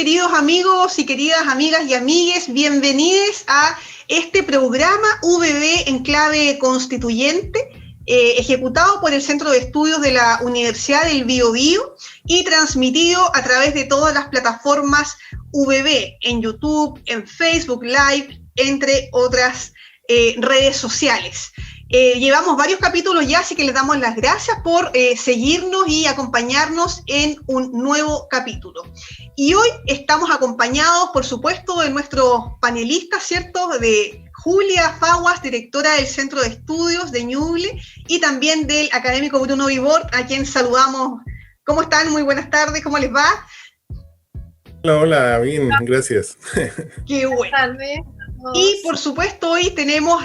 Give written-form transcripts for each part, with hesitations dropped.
queridos amigos y queridas amigas y amigues, bienvenidos a este programa VB en clave constituyente, ejecutado por el Centro de Estudios de la Universidad del Biobío y transmitido a través de todas las plataformas VB, en YouTube, en Facebook Live, entre otras redes sociales. Llevamos varios capítulos ya, así que les damos las gracias por seguirnos y acompañarnos en un nuevo capítulo. Y hoy estamos acompañados, por supuesto, de nuestros panelistas, ¿cierto? De Julia Faguas, directora del Centro de Estudios de Ñuble, y también del académico Bruno Vibort, a quien saludamos. ¿Cómo están? Muy buenas tardes, ¿cómo les va? Hola, bien, gracias. Qué bueno. Y por supuesto, hoy tenemos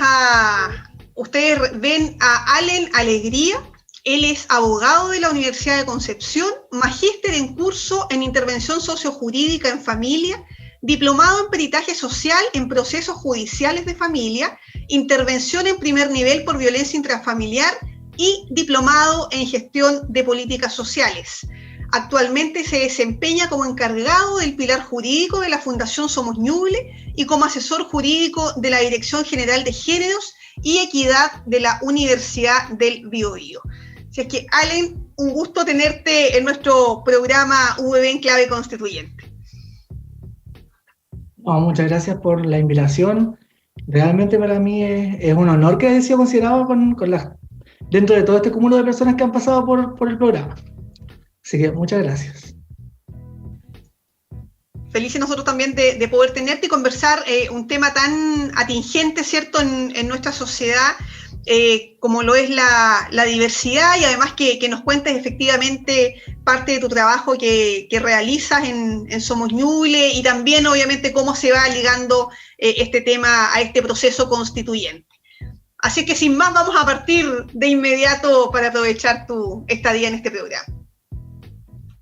ustedes ven a Allen Alegría. Él es abogado de la Universidad de Concepción, magíster en curso en intervención sociojurídica en familia, diplomado en peritaje social en procesos judiciales de familia, intervención en primer nivel por violencia intrafamiliar y diplomado en gestión de políticas sociales. Actualmente se desempeña como encargado del pilar jurídico de la Fundación Somos Ñuble y como asesor jurídico de la Dirección General de Géneros y Equidad de la Universidad del Biobío. Así es que, Allen, un gusto tenerte en nuestro programa VB en clave constituyente. Muchas gracias por la invitación. Realmente para mí es un honor que haya sido considerado dentro de todo este cúmulo de personas que han pasado por el programa. Así que muchas gracias. Felices nosotros también de poder tenerte y conversar un tema tan atingente, ¿cierto?, en nuestra sociedad, como lo es la diversidad, y además que nos cuentes efectivamente parte de tu trabajo que realizas en Somos Ñuble, y también obviamente cómo se va ligando este tema a este proceso constituyente. Así que sin más vamos a partir de inmediato para aprovechar tu estadía en este programa.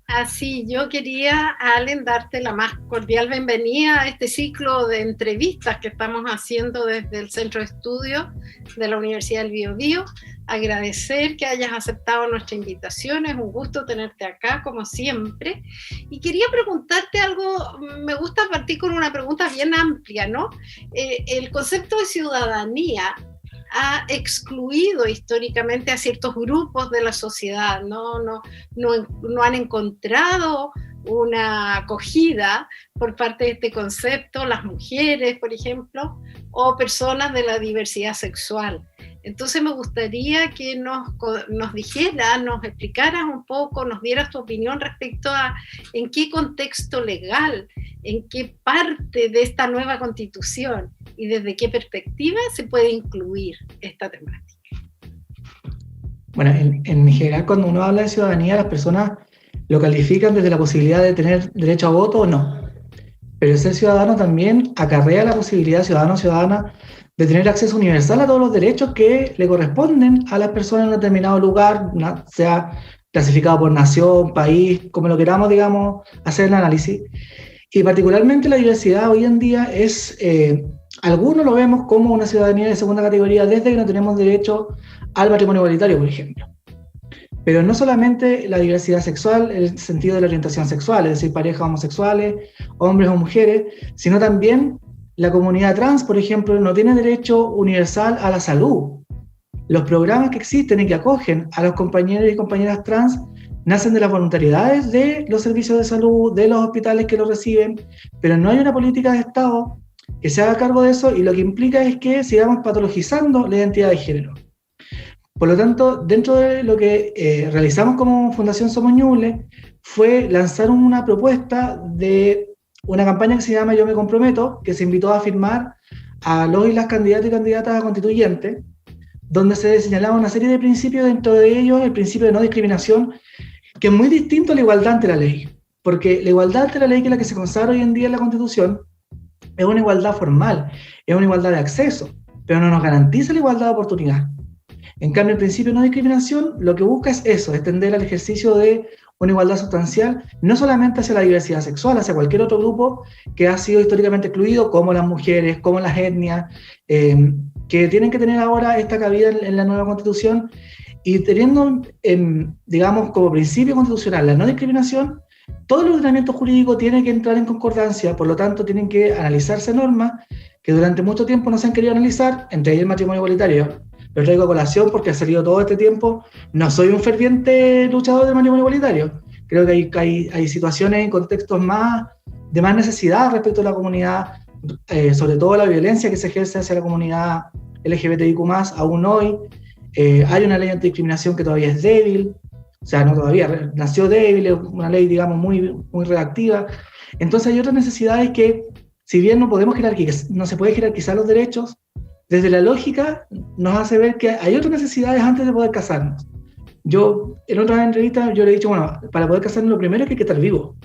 Así, yo quería, Allen, darte la más cordial bienvenida a este ciclo de entrevistas que estamos haciendo desde el Centro de Estudios de la Universidad del Biobío. Agradecer que hayas aceptado nuestra invitación, es un gusto tenerte acá, como siempre. Y quería preguntarte algo, me gusta partir con una pregunta bien amplia, ¿no? El concepto de ciudadanía ha excluido históricamente a ciertos grupos de la sociedad, no han encontrado una acogida por parte de este concepto, las mujeres, por ejemplo, o personas de la diversidad sexual. Entonces me gustaría que nos dijeras, nos explicaras un poco, nos dieras tu opinión respecto a en qué contexto legal, en qué parte de esta nueva constitución y desde qué perspectiva se puede incluir esta temática. Bueno, en general, cuando uno habla de ciudadanía, las personas lo califican desde la posibilidad de tener derecho a voto o no. Pero el ser ciudadano también acarrea la posibilidad, ciudadano o ciudadana, de tener acceso universal a todos los derechos que le corresponden a las personas en un determinado lugar, sea clasificado por nación, país, como lo queramos, digamos, hacer el análisis. Y particularmente la diversidad hoy en día es, algunos lo vemos como una ciudadanía de segunda categoría desde que no tenemos derecho al matrimonio igualitario, por ejemplo. Pero no solamente la diversidad sexual, en el sentido de la orientación sexual, es decir, parejas homosexuales, hombres o mujeres, sino también la comunidad trans, por ejemplo, no tiene derecho universal a la salud. Los programas que existen y que acogen a los compañeros y compañeras trans nacen de las voluntariedades de los servicios de salud, de los hospitales que los reciben, pero no hay una política de Estado que se haga cargo de eso, y lo que implica es que sigamos patologizando la identidad de género. Por lo tanto, dentro de lo que realizamos como Fundación Somos Ñuble fue lanzar una propuesta de una campaña que se llama Yo Me Comprometo, que se invitó a firmar a los y las candidatos y candidatas a constituyentes, donde se señalaba una serie de principios, dentro de ellos el principio de no discriminación, que es muy distinto a la igualdad ante la ley, porque la igualdad ante la ley, que es la que se consagra hoy en día en la Constitución, es una igualdad formal, es una igualdad de acceso, pero no nos garantiza la igualdad de oportunidad. En cambio, el principio de no discriminación lo que busca es eso, extender al ejercicio de una igualdad sustancial, no solamente hacia la diversidad sexual, hacia cualquier otro grupo que ha sido históricamente excluido, como las mujeres, como las etnias, que tienen que tener ahora esta cabida en la nueva Constitución, y teniendo, digamos, como principio constitucional la no discriminación, todo el ordenamiento jurídico tiene que entrar en concordancia, por lo tanto tienen que analizarse normas que durante mucho tiempo no se han querido analizar, entre ellas el matrimonio igualitario. Lo traigo a colación porque ha salido todo este tiempo. No soy un ferviente luchador del matrimonio igualitario. Creo que hay situaciones en contextos de más necesidad respecto a la comunidad, sobre todo la violencia que se ejerce hacia la comunidad LGBTIQ+, aún hoy. Hay una ley antidiscriminación que todavía es débil, o sea, no todavía, nació débil, es una ley, digamos, muy, muy reactiva. Entonces hay otras necesidades que, si bien no se puede jerarquizar los derechos, desde la lógica nos hace ver que hay otras necesidades antes de poder casarnos. Yo, en otras entrevistas, yo le he dicho, bueno, para poder casarnos lo primero es que hay que estar vivo.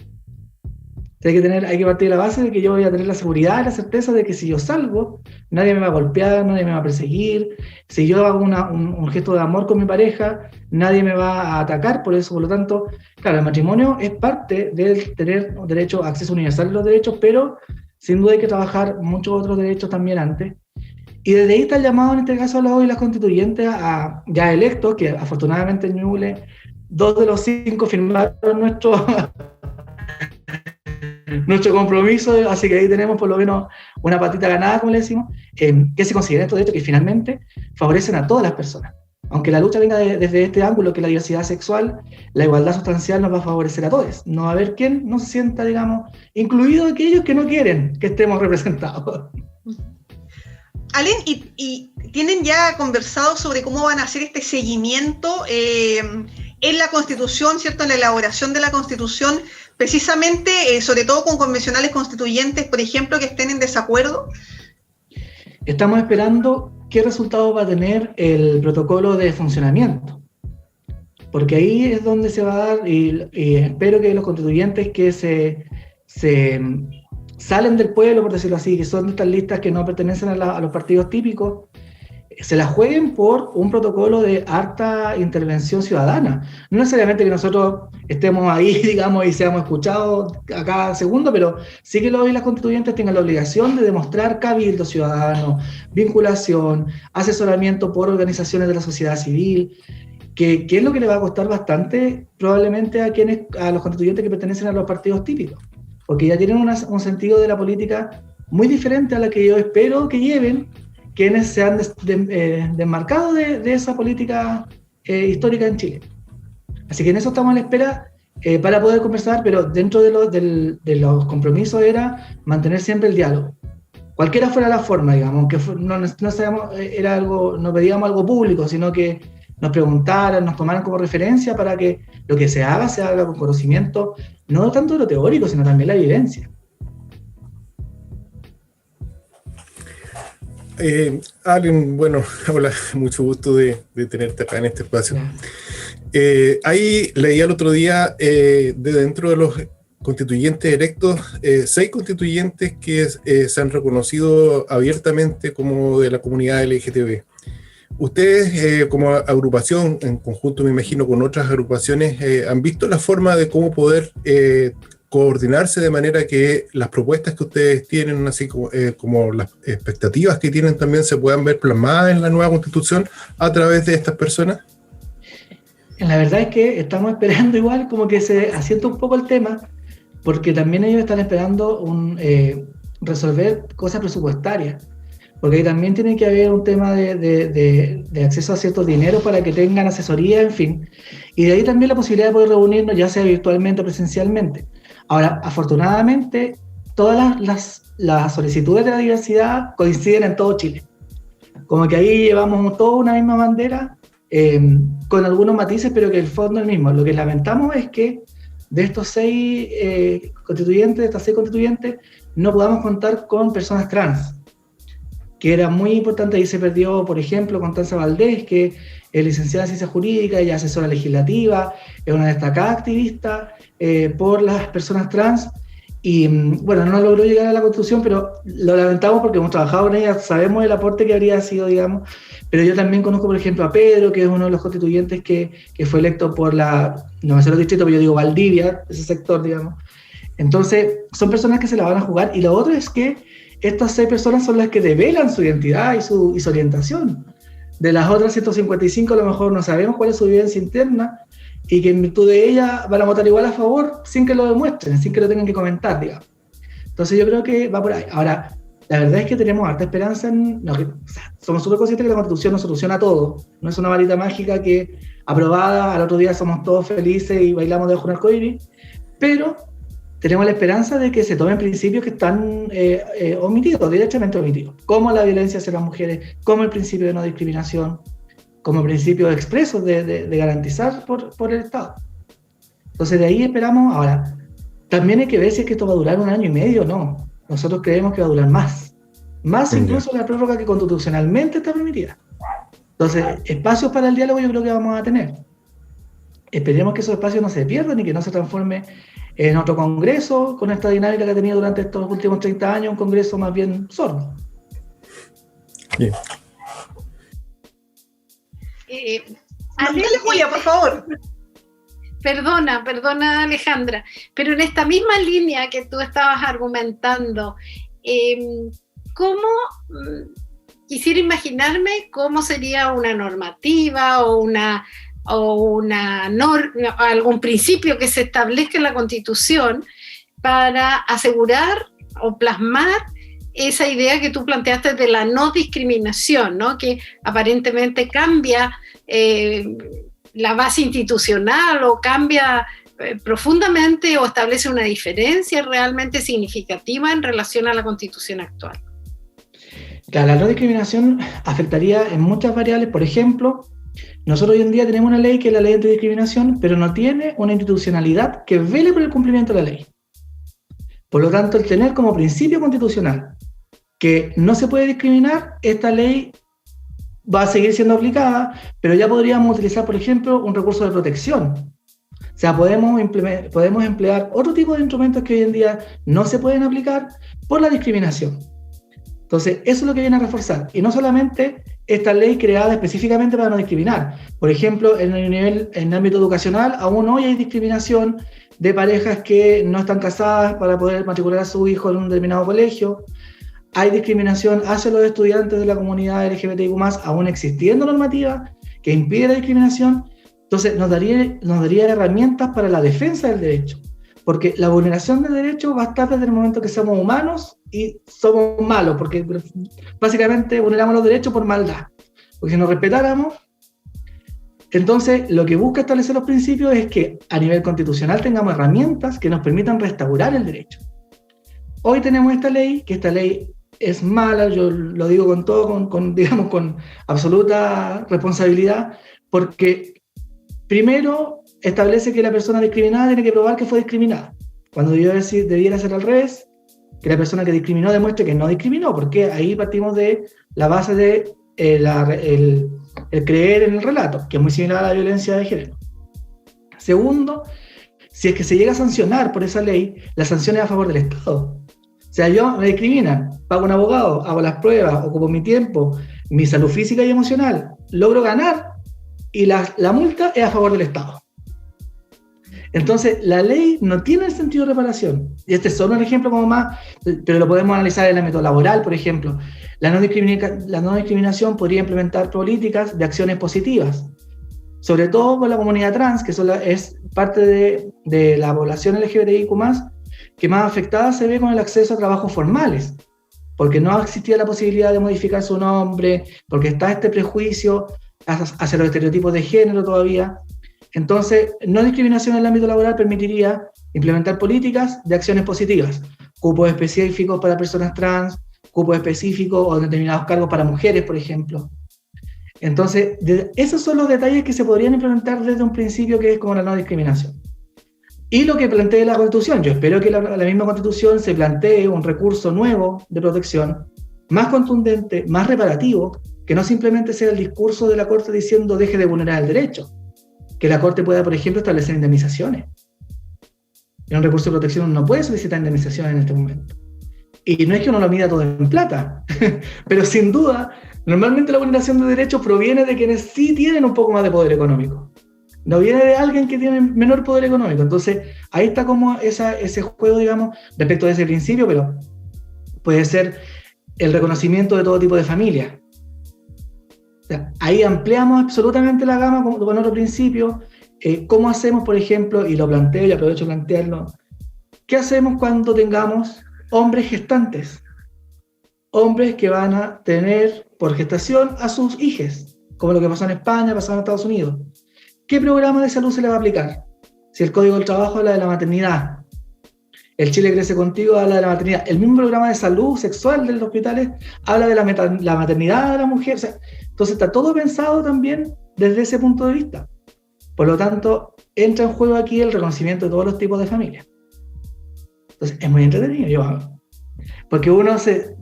Hay que partir de la base de que yo voy a tener la seguridad y la certeza de que si yo salgo, nadie me va a golpear, nadie me va a perseguir. Si yo hago un gesto de amor con mi pareja, nadie me va a atacar por eso. Por lo tanto, claro, el matrimonio es parte del tener derecho a acceso universal a los derechos, pero sin duda hay que trabajar muchos otros derechos también antes. Y desde ahí está el llamado, en este caso, a los y las constituyentes ya electos, que afortunadamente en Ñuble 2 de los 5 firmaron nuestro compromiso, así que ahí tenemos por lo menos una patita ganada, como le decimos, que se consideren estos derechos que finalmente favorecen a todas las personas. Aunque la lucha venga desde este ángulo, que es la diversidad sexual, la igualdad sustancial nos va a favorecer a todos. No va a haber quien no se sienta, digamos, incluido aquellos que no quieren que estemos representados. Alen, ¿y tienen ya conversado sobre cómo van a hacer este seguimiento en la Constitución, ¿cierto? En la elaboración de la Constitución, precisamente, sobre todo con convencionales constituyentes, por ejemplo, que estén en desacuerdo? Estamos esperando qué resultado va a tener el protocolo de funcionamiento, porque ahí es donde se va a dar, y espero que los constituyentes que se salen del pueblo, por decirlo así, que son de estas listas que no pertenecen a los partidos típicos, se la jueguen por un protocolo de harta intervención ciudadana. No necesariamente que nosotros estemos ahí, digamos, y seamos escuchados a cada segundo, pero sí que los y las constituyentes tengan la obligación de demostrar cabildo ciudadano, vinculación, asesoramiento por organizaciones de la sociedad civil, que es lo que le va a costar bastante probablemente a los constituyentes que pertenecen a los partidos típicos, porque ya tienen un sentido de la política muy diferente a la que yo espero que lleven quienes se han desmarcado de esa política histórica en Chile. Así que en eso estamos a la espera para poder conversar, pero dentro de los compromisos era mantener siempre el diálogo. Cualquiera fuera la forma, digamos, aunque no sabíamos, no pedíamos algo público, sino que nos preguntaran, nos tomaran como referencia para que lo que se haga con conocimiento, no tanto de lo teórico, sino también la evidencia. Alen, bueno, hola, mucho gusto de tenerte acá en este espacio. Ahí leía el otro día, de dentro de los constituyentes electos, 6 constituyentes que se han reconocido abiertamente como de la comunidad LGTB. Ustedes, como agrupación, en conjunto me imagino con otras agrupaciones, ¿han visto la forma de cómo poder coordinarse de manera que las propuestas que ustedes tienen, así como las expectativas que tienen, también se puedan ver plasmadas en la nueva Constitución a través de estas personas? La verdad es que estamos esperando igual como que se asienta un poco el tema, porque también ellos están esperando resolver cosas presupuestarias, porque ahí también tiene que haber un tema de acceso a ciertos dineros para que tengan asesoría, en fin, y de ahí también la posibilidad de poder reunirnos, ya sea virtualmente o presencialmente. Ahora, afortunadamente, todas las solicitudes de la diversidad coinciden en todo Chile. Como que ahí llevamos toda una misma bandera, con algunos matices, pero que el fondo es el mismo. Lo que lamentamos es que de estos 6 constituyentes, no podamos contar con personas trans, que era muy importante. Ahí se perdió, por ejemplo, Constanza Valdés, que es licenciada en Ciencias Jurídicas, ella es asesora legislativa, es una destacada activista por las personas trans, y bueno, no logró llegar a la Constitución, pero lo lamentamos porque hemos trabajado con ella, sabemos el aporte que habría sido, digamos, pero yo también conozco, por ejemplo, a Pedro, que es uno de los constituyentes que fue electo por no me sé los distritos, pero yo digo Valdivia, ese sector, digamos. Entonces, son personas que se la van a jugar, y lo otro es que estas 6 personas son las que develan su identidad y su orientación. De las otras 155 a lo mejor no sabemos cuál es su vivencia interna, y que en virtud de ella van a votar igual a favor sin que lo demuestren, sin que lo tengan que comentar, digamos. Entonces yo creo que va por ahí. Ahora, la verdad es que tenemos harta esperanza en... No, somos súper conscientes que la Constitución no soluciona todo. No es una varita mágica que aprobada, al otro día somos todos felices y bailamos debajo de un arcoíris, pero tenemos la esperanza de que se tomen principios que están omitidos, directamente omitidos, como la violencia hacia las mujeres, como el principio de no discriminación, como principios expresos de garantizar por el Estado. Entonces de ahí esperamos. Ahora, también hay que ver si es que esto va a durar 1 año y medio o no. Nosotros creemos que va a durar más incluso la prórroga que constitucionalmente está permitida. Entonces, espacios para el diálogo yo creo que vamos a tener. Esperemos que esos espacios no se pierdan y que no se transforme en otro congreso con esta dinámica que ha tenido durante estos últimos 30 años, un congreso más bien sordo. Bien. Dale, Julia, por favor. Perdona Alejandra, pero en esta misma línea que tú estabas argumentando, ¿cómo quisiera imaginarme cómo sería una normativa o algún principio que se establezca en la Constitución para asegurar o plasmar esa idea que tú planteaste de la no discriminación, ¿no? Que aparentemente cambia la base institucional o cambia profundamente o establece una diferencia realmente significativa en relación a la Constitución actual. Claro, la no discriminación afectaría en muchas variables. Por ejemplo, nosotros hoy en día tenemos una ley que es la ley antidiscriminación, pero no tiene una institucionalidad que vele por el cumplimiento de la ley. Por lo tanto, el tener como principio constitucional que no se puede discriminar, esta ley va a seguir siendo aplicada, pero ya podríamos utilizar, por ejemplo, un recurso de protección. O sea, podemos emplear otro tipo de instrumentos que hoy en día no se pueden aplicar por la discriminación. Entonces, eso es lo que viene a reforzar. Y no solamente esta ley creada específicamente para no discriminar. Por ejemplo, en el ámbito educacional, aún hoy hay discriminación de parejas que no están casadas para poder matricular a su hijo en un determinado colegio. Hay discriminación hacia los estudiantes de la comunidad LGBTIQ+, aún existiendo normativa que impide la discriminación. Entonces, nos daría herramientas para la defensa del derecho. Porque la vulneración del derecho va a estar desde el momento que somos humanos y somos malos, porque básicamente vulneramos los derechos por maldad. Porque si nos respetáramos, entonces lo que busca establecer los principios es que a nivel constitucional tengamos herramientas que nos permitan restaurar el derecho. Hoy tenemos esta ley, que esta ley es mala, yo lo digo con todo, con absoluta responsabilidad, porque primero establece que la persona discriminada tiene que probar que fue discriminada, cuando debiera ser al revés, que la persona que discriminó demuestre que no discriminó, porque ahí partimos de la base de el creer en el relato, que es muy similar a la violencia de género. Segundo, si es que se llega a sancionar por esa ley, la sanción es a favor del Estado. O sea, me discriminan, pago un abogado, hago las pruebas, ocupo mi tiempo, mi salud física y emocional, logro ganar, y la multa es a favor del Estado. Entonces, la ley no tiene el sentido de reparación. Y este es solo un ejemplo como más, pero lo podemos analizar en el ámbito laboral, por ejemplo. La no discriminación podría implementar políticas de acciones positivas, sobre todo con la comunidad trans, que es parte de la población LGBTIQ+, que más afectada se ve con el acceso a trabajos formales, porque no existía la posibilidad de modificar su nombre, porque está este prejuicio hacia los estereotipos de género todavía. Entonces, no discriminación en el ámbito laboral permitiría implementar políticas de acciones positivas, cupos específicos para personas trans, cupos específicos o determinados cargos para mujeres, por ejemplo. Entonces, esos son los detalles que se podrían implementar desde un principio, que es como la no discriminación. Y lo que plantea la Constitución, yo espero que la misma Constitución se plantee un recurso nuevo de protección, más contundente, más reparativo, que no simplemente sea el discurso de la Corte diciendo deje de vulnerar el derecho, que la Corte pueda, por ejemplo, establecer indemnizaciones. En un recurso de protección uno no puede solicitar indemnizaciones en este momento. Y no es que uno lo mida todo en plata, pero sin duda, normalmente la vulneración de derechos proviene de quienes sí tienen un poco más de poder económico. No viene de alguien que tiene menor poder económico. Entonces, ahí está como ese juego, digamos, respecto de ese principio, pero puede ser el reconocimiento de todo tipo de familias. O sea, ahí ampliamos absolutamente la gama con otro principio, ¿Cómo hacemos, por ejemplo, y lo planteo y aprovecho de plantearlo, qué hacemos cuando tengamos hombres gestantes? Hombres que van a tener por gestación a sus hijas, como lo que pasó en España, pasó en Estados Unidos. ¿Qué programa de salud se le va a aplicar? Si el Código del Trabajo habla de la maternidad, el Chile Crece Contigo habla de la maternidad, el mismo programa de salud sexual de los hospitales habla de la maternidad de la mujer. O sea, entonces está todo pensado también desde ese punto de vista. Por lo tanto, entra en juego aquí el reconocimiento de todos los tipos de familias. Entonces, es muy entretenido, porque uno se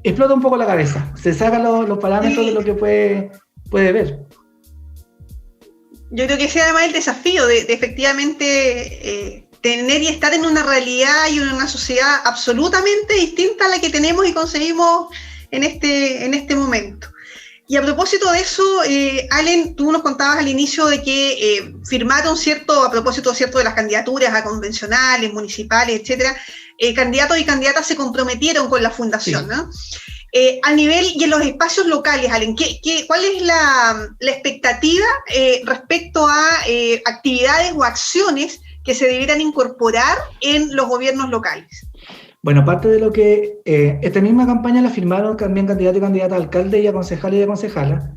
explota un poco la cabeza, se saca los parámetros de lo que puede ver. Yo creo que ese además el desafío de efectivamente tener y estar en una realidad y en una sociedad absolutamente distinta a la que tenemos y conseguimos en este momento. Y a propósito de eso, Allen, tú nos contabas al inicio de que firmaron, a propósito de las candidaturas a convencionales, municipales, etcétera, candidatos y candidatas se comprometieron con la fundación, sí, ¿no? A nivel y en los espacios locales, Allen, ¿cuál es la expectativa respecto a actividades o acciones que se debieran incorporar en los gobiernos locales? Bueno, parte de lo que esta misma campaña la firmaron también candidatos y candidatas a alcalde y a concejales y a concejalas.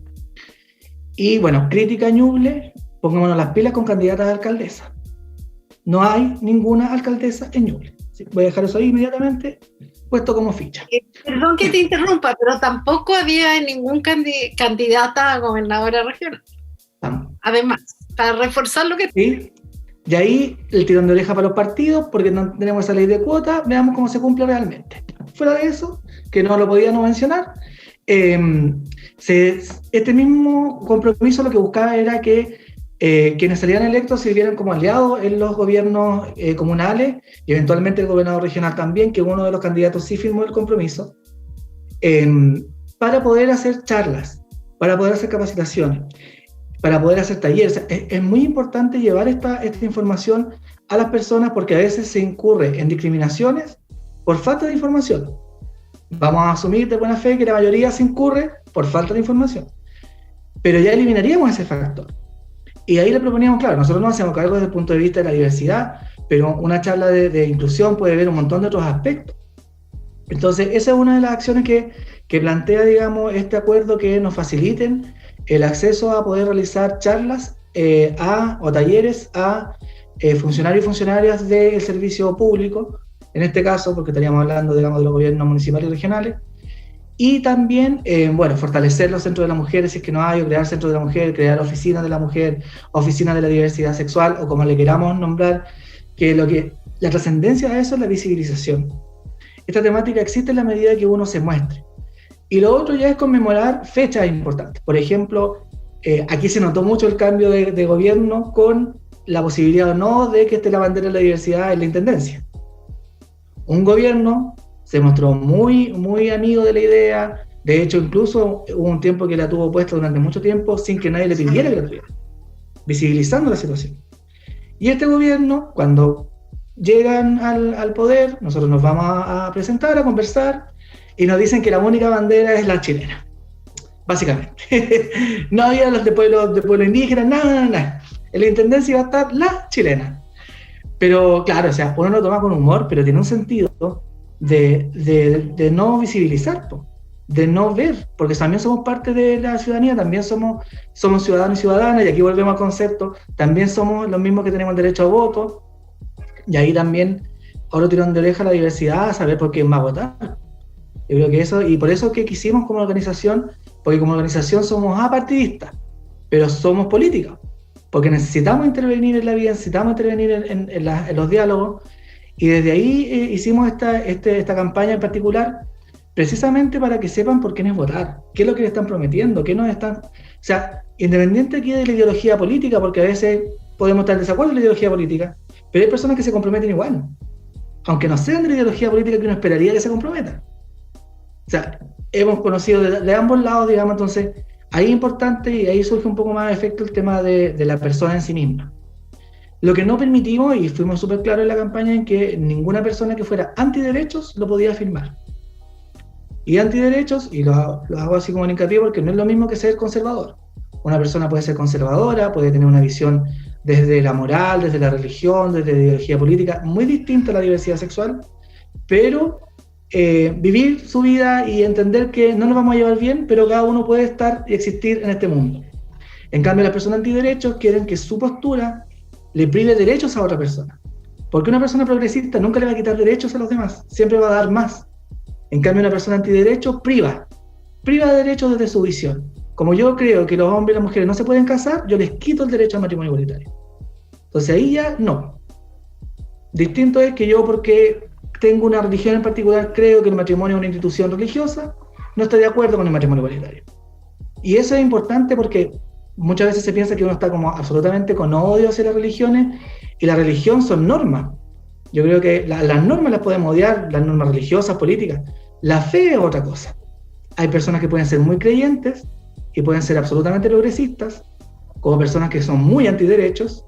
Y bueno, crítica a Ñuble, pongámonos las pilas con candidatas a alcaldesa. No hay ninguna alcaldesa en Ñuble. ¿Sí? Voy a dejar eso ahí inmediatamente, puesto como ficha. Perdón que te interrumpa, pero tampoco había ningún candidata a gobernadora regional. Además, para reforzar lo que... Sí. Y ahí el tirón de oreja para los partidos, porque no tenemos esa ley de cuota, veamos cómo se cumple realmente. Fuera de eso, que no lo podía no mencionar, este mismo compromiso lo que buscaba era que quienes salían electos se vieran como aliados en los gobiernos comunales y eventualmente el gobernador regional también, que uno de los candidatos sí firmó el compromiso, para poder hacer charlas, para poder hacer capacitaciones, para poder hacer talleres. Es muy importante llevar esta información a las personas porque a veces se incurre en discriminaciones por falta de información. Vamos a asumir de buena fe que la mayoría se incurre por falta de información, pero ya eliminaríamos ese factor. Y ahí le proponíamos, claro, nosotros nos hacemos cargo desde el punto de vista de la diversidad, pero una charla de inclusión puede ver un montón de otros aspectos. Entonces, esa es una de las acciones que plantea, digamos, este acuerdo, que nos faciliten el acceso a poder realizar charlas o talleres a funcionarios y funcionarias del servicio público, en este caso, porque estaríamos hablando, digamos, de los gobiernos municipales y regionales, y también, fortalecer los centros de la mujer, si es que no hay, o crear centros de la mujer, crear oficinas de la mujer, oficinas de la diversidad sexual, o como le queramos nombrar, que la trascendencia de eso es la visibilización. Esta temática existe en la medida que uno se muestre. Y lo otro ya es conmemorar fechas importantes. Por ejemplo, aquí se notó mucho el cambio de gobierno con la posibilidad o no de que esté la bandera de la diversidad en la intendencia. Un gobierno se mostró muy, muy amigo de la idea. De hecho, incluso hubo un tiempo que la tuvo puesta durante mucho tiempo sin que nadie le pidiera que la tuviera, visibilizando la situación. Y este gobierno, cuando llegan al poder, nosotros nos vamos a presentar, a conversar, y nos dicen que la única bandera es la chilena, básicamente. No había los de pueblo indígena, nada. En la intendencia iba a estar la chilena. Pero claro, o sea, uno lo toma con humor, pero tiene un sentido de no visibilizar, de no ver, porque también somos parte de la ciudadanía, también somos ciudadanos y ciudadanas, y aquí volvemos al concepto, también somos los mismos que tenemos el derecho a voto, y ahí también otro tirón de oreja a la diversidad, a saber por quién va a votar. Yo creo que eso, y por eso que quisimos como organización, porque como organización somos apartidistas, pero somos políticos, porque necesitamos intervenir en la vida, necesitamos intervenir en los diálogos, y desde ahí hicimos esta campaña en particular, precisamente para que sepan por quiénes votar, qué es lo que le están prometiendo, qué nos están... O sea, independiente aquí de la ideología política, porque a veces podemos estar en desacuerdo en la ideología política, pero hay personas que se comprometen igual, aunque no sean de la ideología política que uno esperaría que se comprometan. O sea, hemos conocido de ambos lados, digamos, entonces ahí es importante y ahí surge un poco más de efecto el tema de la persona en sí misma. Lo que no permitimos, y fuimos súper claros en la campaña, en que ninguna persona que fuera antiderechos lo podía firmar. Y antiderechos, y lo hago así como en hincapié porque no es lo mismo que ser conservador. Una persona puede ser conservadora, puede tener una visión desde la moral, desde la religión, desde la ideología política, muy distinta a la diversidad sexual, pero vivir su vida y entender que no nos vamos a llevar bien, pero cada uno puede estar y existir en este mundo. En cambio, las personas antiderechos quieren que su postura le prive derechos a otra persona. Porque una persona progresista nunca le va a quitar derechos a los demás, siempre va a dar más. En cambio, una persona antiderecho priva de derechos desde su visión. Como yo creo que los hombres y las mujeres no se pueden casar, yo les quito el derecho al matrimonio igualitario. Entonces ahí ya no. Distinto es que yo, porque tengo una religión en particular, creo que el matrimonio es una institución religiosa, no estoy de acuerdo con el matrimonio igualitario. Y eso es importante porque muchas veces se piensa que uno está como absolutamente con odio hacia las religiones, y la religión son normas. Yo creo que las normas las podemos odiar, las normas religiosas, políticas. La fe es otra cosa. Hay personas que pueden ser muy creyentes y pueden ser absolutamente progresistas, como personas que son muy antiderechos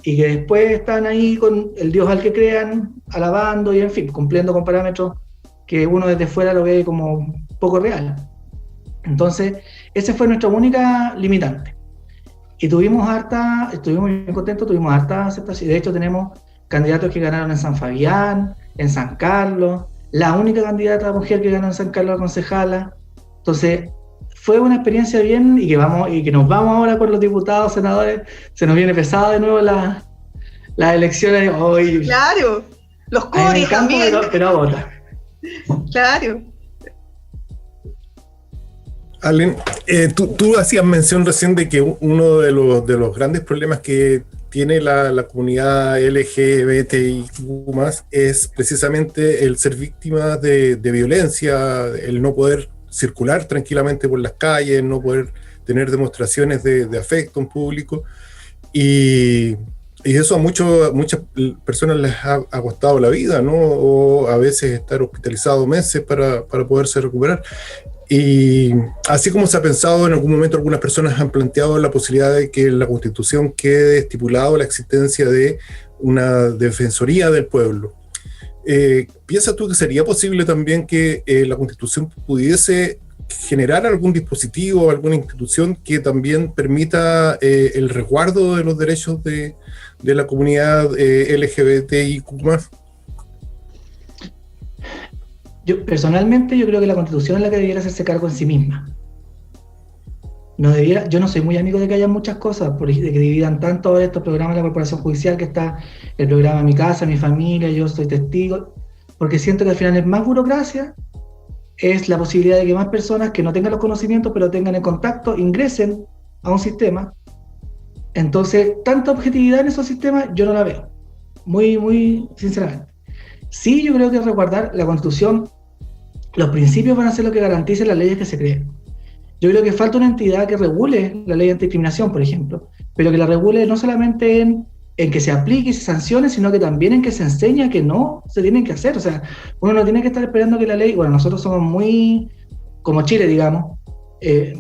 y que después están ahí con el Dios al que crean, alabando y en fin, cumpliendo con parámetros que uno desde fuera lo ve como poco real. Entonces, esa fue nuestra única limitante. Y estuvimos bien contentos, tuvimos harta aceptación. De hecho, tenemos candidatos que ganaron en San Fabián, en San Carlos, la única candidata mujer que ganó en San Carlos, la concejala. Entonces, fue una experiencia bien, y que nos vamos ahora con los diputados, senadores. Se nos viene pesado de nuevo las elecciones hoy. Claro, los coris también. Pero a votar. Claro. Allen, tú hacías mención recién de que uno de los grandes problemas que tiene la comunidad LGBTIQ+, es precisamente el ser víctima de violencia, el no poder circular tranquilamente por las calles, no poder tener demostraciones de afecto en público, y eso a muchas personas les ha costado la vida, ¿no? O a veces estar hospitalizado meses para poderse recuperar. Y así como se ha pensado en algún momento, algunas personas han planteado la posibilidad de que en la Constitución quede estipulado la existencia de una defensoría del pueblo. ¿Piensas tú que sería posible también que la Constitución pudiese generar algún dispositivo, alguna institución que también permita el resguardo de los derechos de la comunidad LGBTIQ+? Personalmente, yo creo que la Constitución es la que debiera hacerse cargo en sí misma. Yo no soy muy amigo de que haya muchas cosas, de que dividan tanto estos programas de la Corporación Judicial, que está el programa Mi Casa, Mi Familia, Yo Soy Testigo, porque siento que al final es más burocracia, es la posibilidad de que más personas que no tengan los conocimientos, pero tengan el contacto, ingresen a un sistema. Entonces, tanta objetividad en esos sistemas, yo no la veo, muy, muy sinceramente. Sí, yo creo que resguardar la Constitución, los principios van a ser lo que garanticen las leyes que se creen. Yo creo que falta una entidad que regule la ley de antidiscriminación, por ejemplo, pero que la regule no solamente en que se aplique y se sancione, sino que también en que se enseña que no se tienen que hacer. O sea, uno no tiene que estar esperando que la ley, bueno, nosotros somos muy, como Chile, digamos,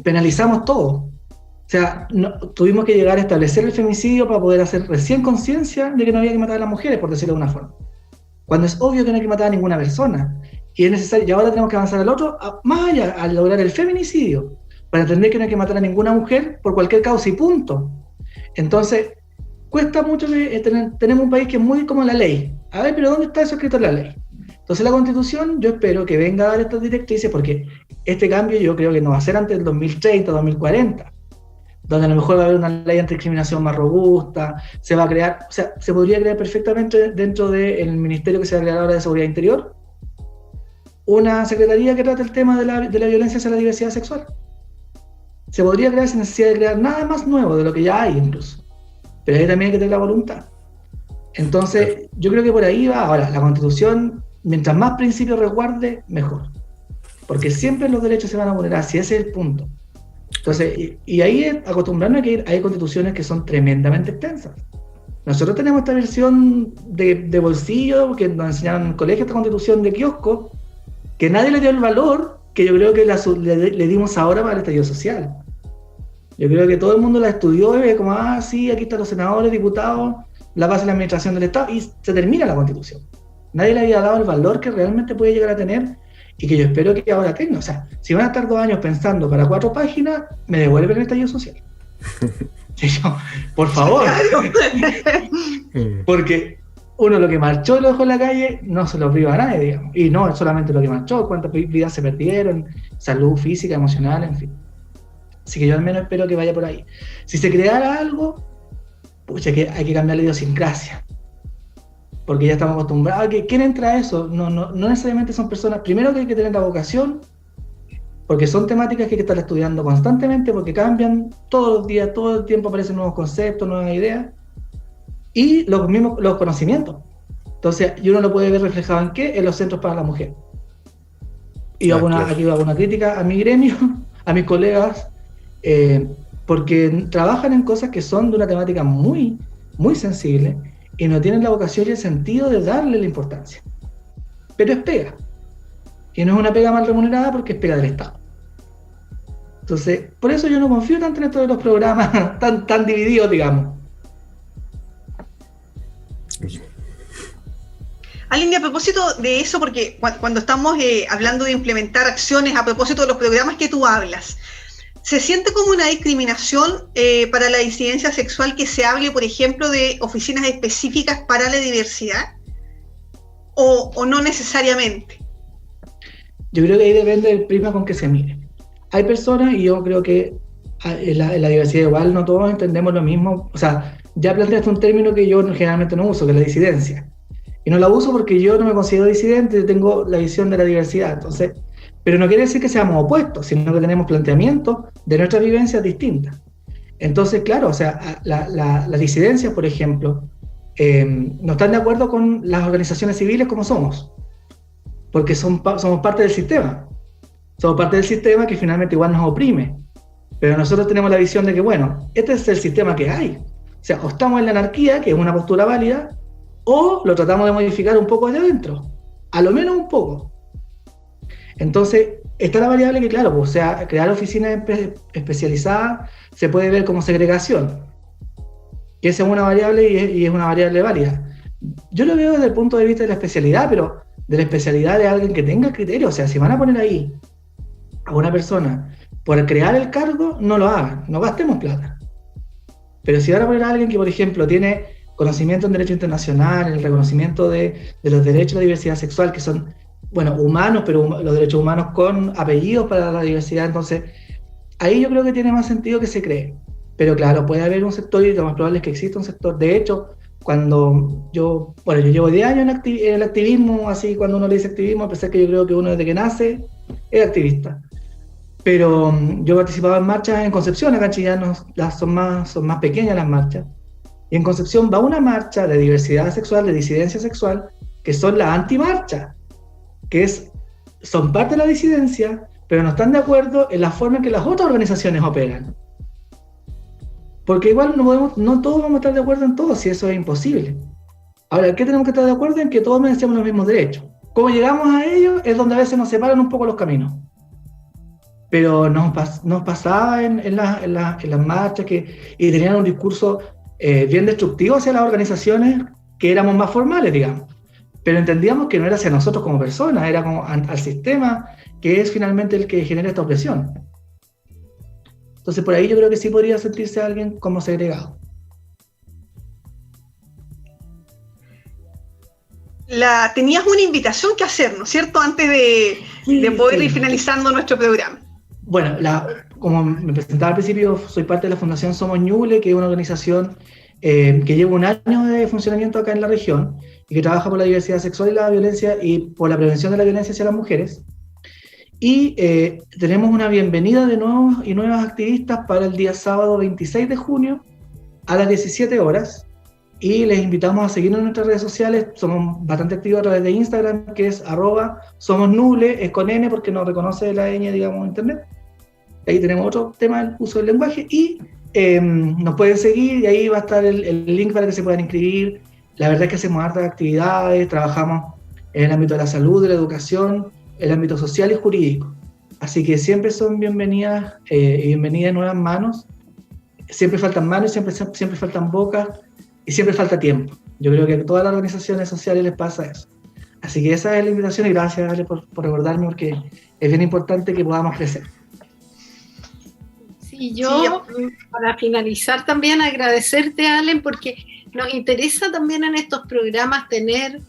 penalizamos todo. O sea, tuvimos que llegar a establecer el femicidio para poder hacer recién conciencia de que no había que matar a las mujeres, por decirlo de una forma. Cuando es obvio que no hay que matar a ninguna persona, y es necesario, y ahora tenemos que avanzar al otro, más allá, a lograr el feminicidio, para entender que no hay que matar a ninguna mujer por cualquier causa y punto. Entonces, cuesta mucho tenemos un país que es muy como la ley. A ver, pero ¿dónde está eso escrito en la ley? Entonces la Constitución, yo espero que venga a dar estas directrices, porque este cambio yo creo que no va a ser antes del 2030, 2040, donde a lo mejor va a haber una ley antidiscriminación más robusta, se va a crear, o sea, se podría crear perfectamente dentro del ministerio que se va a crear ahora de Seguridad Interior, una secretaría que trate el tema de la violencia hacia la diversidad sexual. Se podría crear sin necesidad de crear nada más nuevo de lo que ya hay incluso. Pero ahí también hay que tener la voluntad. Entonces, yo creo que por ahí va. Ahora, la Constitución, mientras más principios resguarde, mejor. Porque siempre los derechos se van a vulnerar, si ese es el punto. Entonces, y ahí acostumbrarnos a que hay constituciones que son tremendamente extensas. Nosotros tenemos esta versión de bolsillo, que nos enseñaron en el colegio, esta constitución de kiosco, que nadie le dio el valor que yo creo que le dimos ahora para el estallido social. Yo creo que todo el mundo la estudió y ve como, sí, aquí están los senadores, diputados, la base de la administración del Estado, y se termina la Constitución. Nadie le había dado el valor que realmente puede llegar a tener, y que yo espero que ahora tenga. O sea, si van a estar 2 años pensando para 4 páginas, me devuelven el estallido social. Sí, por favor. Porque uno lo que marchó lo dejó en la calle, no se lo priva a nadie, digamos. Y no es solamente lo que marchó, cuántas vidas se perdieron, salud física, emocional, en fin. Así que yo al menos espero que vaya por ahí. Si se creara algo, pucha, que hay que cambiar la idiosincrasia. Porque ya estamos acostumbrados a que ¿quién entra a eso? No necesariamente son personas, primero que hay que tener la vocación, porque son temáticas que hay que estar estudiando constantemente, porque cambian todos los días, todo el tiempo aparecen nuevos conceptos, nuevas ideas, y los conocimientos. Entonces, y uno lo puede ver reflejado en ¿qué? En los centros para la mujer. Y aquí hago una crítica a mi gremio, a mis colegas, porque trabajan en cosas que son de una temática muy, muy sensible, y no tienen la vocación y el sentido de darle la importancia. Pero es pega. Y no es una pega mal remunerada porque es pega del Estado. Entonces, por eso yo no confío tanto en esto de los programas tan divididos, digamos. Aline, a propósito de eso, porque cuando estamos hablando de implementar acciones a propósito de los programas que tú hablas, ¿se siente como una discriminación para la disidencia sexual que se hable, por ejemplo, de oficinas específicas para la diversidad? ¿O no necesariamente? Yo creo que ahí depende del prisma con que se mire. Hay personas, y yo creo que en la diversidad igual no todos entendemos lo mismo. O sea, ya planteaste un término que yo generalmente no uso, que es la disidencia. Y no la uso porque yo no me considero disidente, tengo la visión de la diversidad. Entonces, pero no quiere decir que seamos opuestos, sino que tenemos planteamientos de nuestras vivencias distintas. Entonces, claro, o sea, las disidencias, por ejemplo, no están de acuerdo con las organizaciones civiles como somos, porque somos parte del sistema. Somos parte del sistema que finalmente igual nos oprime. Pero nosotros tenemos la visión de que, bueno, este es el sistema que hay. O sea, o estamos en la anarquía, que es una postura válida, o lo tratamos de modificar un poco hacia adentro. A lo menos un poco. Entonces, está la variable que, claro, pues, o sea, crear oficinas especializadas se puede ver como segregación. Que esa es una variable y es una variable válida. Yo lo veo desde el punto de vista de la especialidad, pero de la especialidad de alguien que tenga criterio. O sea, si van a poner ahí a una persona por crear el cargo, no lo hagan, no gastemos plata. Pero si van a poner a alguien que, por ejemplo, tiene conocimiento en derecho internacional, en el reconocimiento de los derechos de la diversidad sexual, que son, bueno, humanos, pero los derechos humanos con apellidos para la diversidad, entonces ahí yo creo que tiene más sentido que se cree. Pero claro, puede haber un sector, y lo más probable es que exista un sector. De hecho, cuando yo llevo 10 años en el activismo, así cuando uno le dice activismo, a pesar que yo creo que uno desde que nace es activista. Pero yo he participado en marchas en Concepción, acá en Chillán son más pequeñas las marchas. Y en Concepción va una marcha de diversidad sexual, de disidencia sexual, que son las antimarchas, que son parte de la disidencia, pero no están de acuerdo en la forma en que las otras organizaciones operan. Porque igual no todos vamos a estar de acuerdo en todo, si eso es imposible. Ahora, ¿qué tenemos que estar de acuerdo? En que todos merecemos los mismos derechos. ¿Cómo llegamos a ellos? Es donde a veces nos separan un poco los caminos. Pero nos pasaba en las marchas y tenían un discurso bien destructivo hacia las organizaciones que éramos más formales, digamos. Pero entendíamos que no era hacia nosotros como personas, era como al sistema, que es finalmente el que genera esta opresión. Entonces por ahí yo creo que sí podría sentirse alguien como segregado. Tenías una invitación que hacer, ¿no es cierto?, antes de poder ir finalizando nuestro programa. Bueno, como me presentaba al principio, soy parte de la Fundación Somos Ñuble, que es una organización que lleva un año de funcionamiento acá en la región y que trabaja por la diversidad sexual y la violencia y por la prevención de la violencia hacia las mujeres. Y tenemos una bienvenida de nuevos y nuevas activistas para el día sábado 26 de junio a las 17 horas. Y les invitamos a seguirnos en nuestras redes sociales. Somos bastante activos a través de Instagram, que es @somosnuble, es con N porque no reconoce la ñ, digamos, internet. Ahí tenemos otro tema del uso del lenguaje. Y nos pueden seguir y ahí va a estar el link para que se puedan inscribir. La verdad es que hacemos hartas actividades, trabajamos en el ámbito de la salud, de la educación, el ámbito social y jurídico. Así que siempre son bienvenidas y bienvenidas nuevas manos. Siempre faltan manos, siempre faltan bocas. Y siempre falta tiempo. Yo creo que a todas las organizaciones sociales les pasa eso. Así que esa es la invitación y gracias, Ale, por recordarme, porque es bien importante que podamos crecer. Sí, Sí, yo para finalizar también agradecerte, Allen, porque nos interesa también en estos programas tener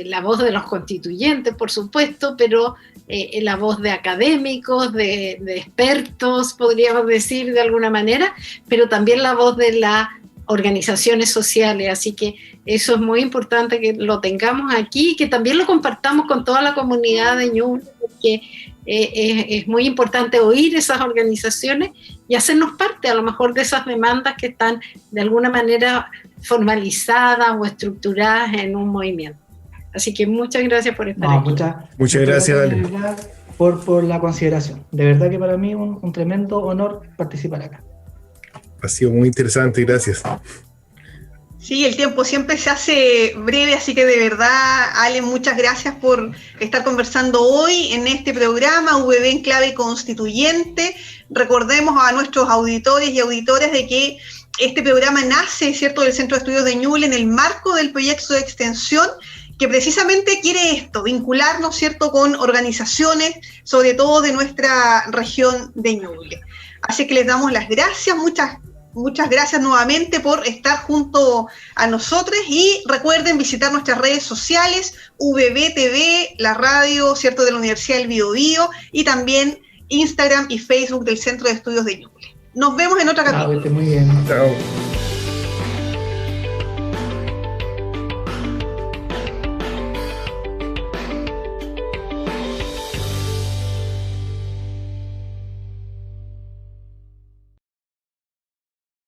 la voz de los constituyentes, por supuesto, pero la voz de académicos, de expertos, podríamos decir de alguna manera, pero también la voz de las organizaciones sociales, así que eso es muy importante que lo tengamos aquí y que también lo compartamos con toda la comunidad de Ñuble, porque es muy importante oír esas organizaciones y hacernos parte a lo mejor de esas demandas que están de alguna manera formalizadas o estructuradas en un movimiento. Así que muchas gracias por estar aquí. Muchas gracias, Ale. Por la consideración. De verdad que para mí es un tremendo honor participar acá. Ha sido muy interesante, gracias. Sí, el tiempo siempre se hace breve, así que de verdad, Ale, muchas gracias por estar conversando hoy en este programa VB en Clave Constituyente. Recordemos a nuestros auditores y auditoras de que este programa nace, ¿cierto?, del Centro de Estudios de Ñuble en el marco del proyecto de extensión que precisamente quiere esto, vincularnos, ¿cierto?, con organizaciones, sobre todo de nuestra región de Ñuble. Así que les damos las gracias, muchas gracias nuevamente por estar junto a nosotros y recuerden visitar nuestras redes sociales, VBTV, la radio, ¿cierto?, de la Universidad del Biobío y también Instagram y Facebook del Centro de Estudios de Ñuble. Nos vemos en otra capítulo. Muy bien. Chao.